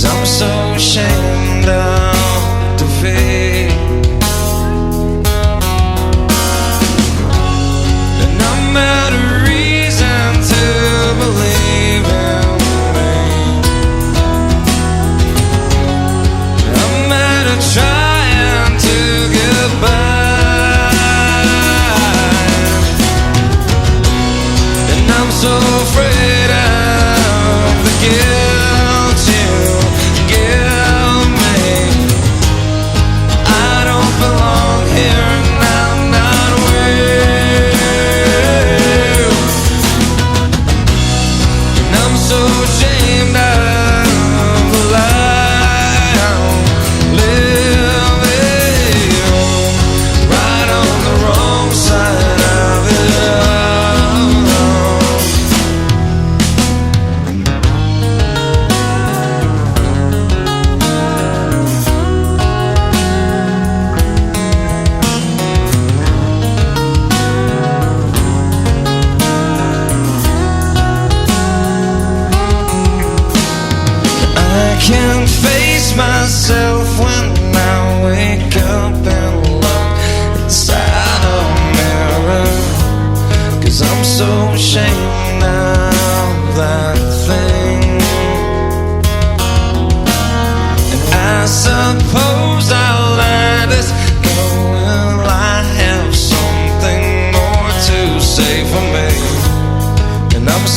I'm so ashamed of defeat. And I'm out of reason to believe in me. I'm out of trying to get by. And I'm so afraid of the guilt you give me. I don't belong here and I'm not real. And I'm so ashamed of the lie I'm living, right on the wrong side of it all. I can't face myself when I wake up and look inside a mirror, 'cause I'm so ashamed of that thing. And I suppose